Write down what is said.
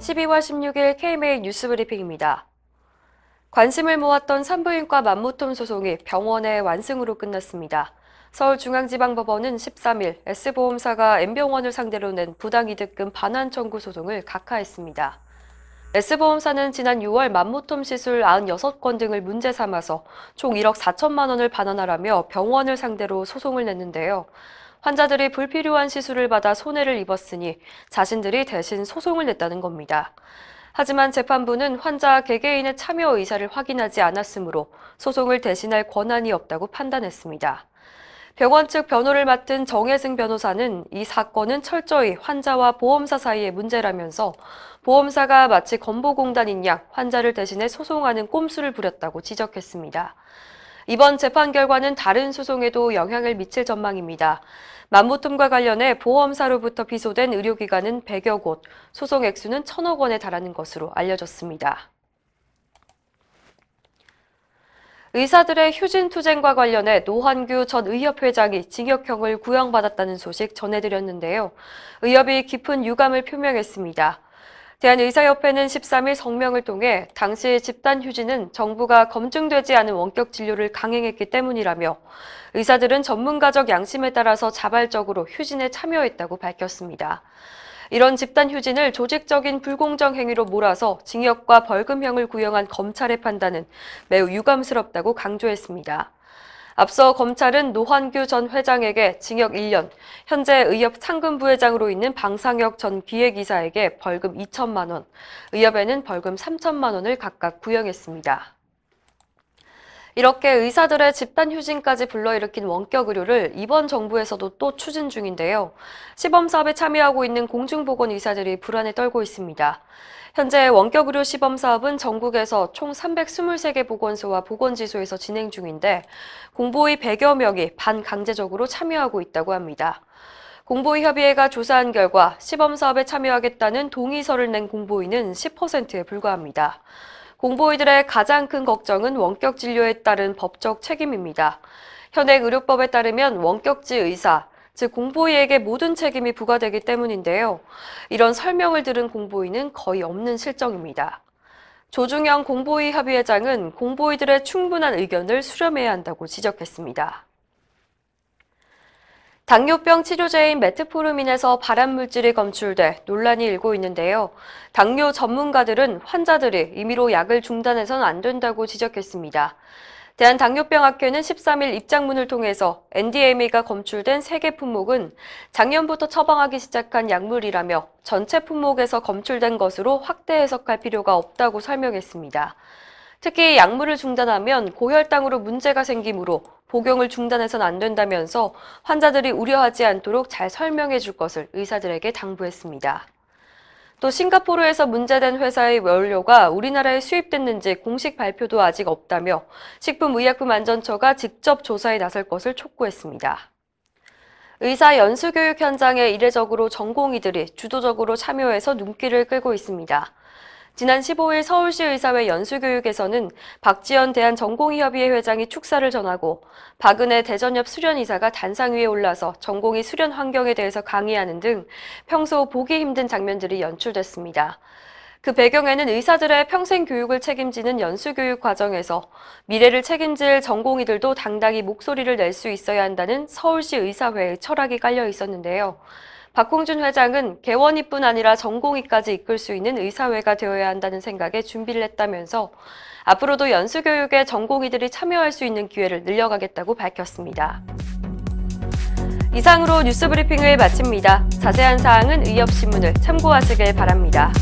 12월 16일 KMA 뉴스브리핑입니다. 관심을 모았던 산부인과 만무톰 소송이 병원의 완승으로 끝났습니다. 서울중앙지방법원은 13일 S보험사가 N병원을 상대로 낸 부당이득금 반환 청구 소송을 각하했습니다. S보험사는 지난 6월 만무톰 시술 96건 등을 문제 삼아서 총 1억 4천만 원을 반환하라며 병원을 상대로 소송을 냈는데요. 환자들이 불필요한 시술을 받아 손해를 입었으니 자신들이 대신 소송을 냈다는 겁니다. 하지만 재판부는 환자 개개인의 참여 의사를 확인하지 않았으므로 소송을 대신할 권한이 없다고 판단했습니다. 병원 측 변호를 맡은 정혜승 변호사는 이 사건은 철저히 환자와 보험사 사이의 문제라면서 보험사가 마치 건보공단인 양 환자를 대신해 소송하는 꼼수를 부렸다고 지적했습니다. 이번 재판 결과는 다른 소송에도 영향을 미칠 전망입니다. 만무톰과 관련해 보험사로부터 비소된 의료기관은 100여 곳, 소송 액수는 1,000억 원에 달하는 것으로 알려졌습니다. 의사들의 휴진 투쟁과 관련해 노환규 전 의협회장이 징역형을 구형받았다는 소식 전해드렸는데요. 의협이 깊은 유감을 표명했습니다. 대한의사협회는 13일 성명을 통해 당시 집단 휴진은 정부가 검증되지 않은 원격 진료를 강행했기 때문이라며 의사들은 전문가적 양심에 따라서 자발적으로 휴진에 참여했다고 밝혔습니다. 이런 집단 휴진을 조직적인 불공정 행위로 몰아서 징역과 벌금형을 구형한 검찰의 판단은 매우 유감스럽다고 강조했습니다. 앞서 검찰은 노환규 전 회장에게 징역 1년, 현재 의협 상근부회장으로 있는 방상혁 전 기획이사에게 벌금 2천만 원, 의협에는 벌금 3천만 원을 각각 구형했습니다. 이렇게 의사들의 집단 휴진까지 불러일으킨 원격 의료를 이번 정부에서도 또 추진 중인데요. 시범사업에 참여하고 있는 공중보건 의사들이 불안에 떨고 있습니다. 현재 원격 의료 시범 사업은 전국에서 총 323개 보건소와 보건지소에서 진행 중인데 공보의 100여 명이 반강제적으로 참여하고 있다고 합니다. 공보의협의회가 조사한 결과 시범 사업에 참여하겠다는 동의서를 낸 공보의는 10%에 불과합니다. 공보의들의 가장 큰 걱정은 원격 진료에 따른 법적 책임입니다. 현행 의료법에 따르면 원격지 의사, 즉 공보의에게 모든 책임이 부과되기 때문인데요. 이런 설명을 들은 공보의는 거의 없는 실정입니다. 조중영 공보의 협의회장은 공보의들의 충분한 의견을 수렴해야 한다고 지적했습니다. 당뇨병 치료제인 메트포르민에서 발암물질이 검출돼 논란이 일고 있는데요. 당뇨 전문가들은 환자들이 임의로 약을 중단해서는 안 된다고 지적했습니다. 대한당뇨병학회는 13일 입장문을 통해서 NDMA가 검출된 3개 품목은 작년부터 처방하기 시작한 약물이라며 전체 품목에서 검출된 것으로 확대 해석할 필요가 없다고 설명했습니다. 특히 약물을 중단하면 고혈당으로 문제가 생기므로 복용을 중단해서는 안 된다면서 환자들이 우려하지 않도록 잘 설명해 줄 것을 의사들에게 당부했습니다. 또 싱가포르에서 문제된 회사의 원료가 우리나라에 수입됐는지 공식 발표도 아직 없다며 식품의약품안전처가 직접 조사에 나설 것을 촉구했습니다. 의사 연수교육 현장에 이례적으로 전공의들이 주도적으로 참여해서 눈길을 끌고 있습니다. 지난 15일 서울시 의사회 연수교육에서는 박지연 대한전공의협의회 회장이 축사를 전하고 박은혜 대전협 수련이사가 단상 위에 올라서 전공의 수련 환경에 대해서 강의하는 등 평소 보기 힘든 장면들이 연출됐습니다. 그 배경에는 의사들의 평생 교육을 책임지는 연수교육 과정에서 미래를 책임질 전공의들도 당당히 목소리를 낼 수 있어야 한다는 서울시 의사회의 철학이 깔려 있었는데요. 박홍준 회장은 개원이뿐 아니라 전공의까지 이끌 수 있는 의사회가 되어야 한다는 생각에 준비를 했다면서 앞으로도 연수교육에 전공의들이 참여할 수 있는 기회를 늘려가겠다고 밝혔습니다. 이상으로 뉴스브리핑을 마칩니다. 자세한 사항은 의협신문을 참고하시길 바랍니다.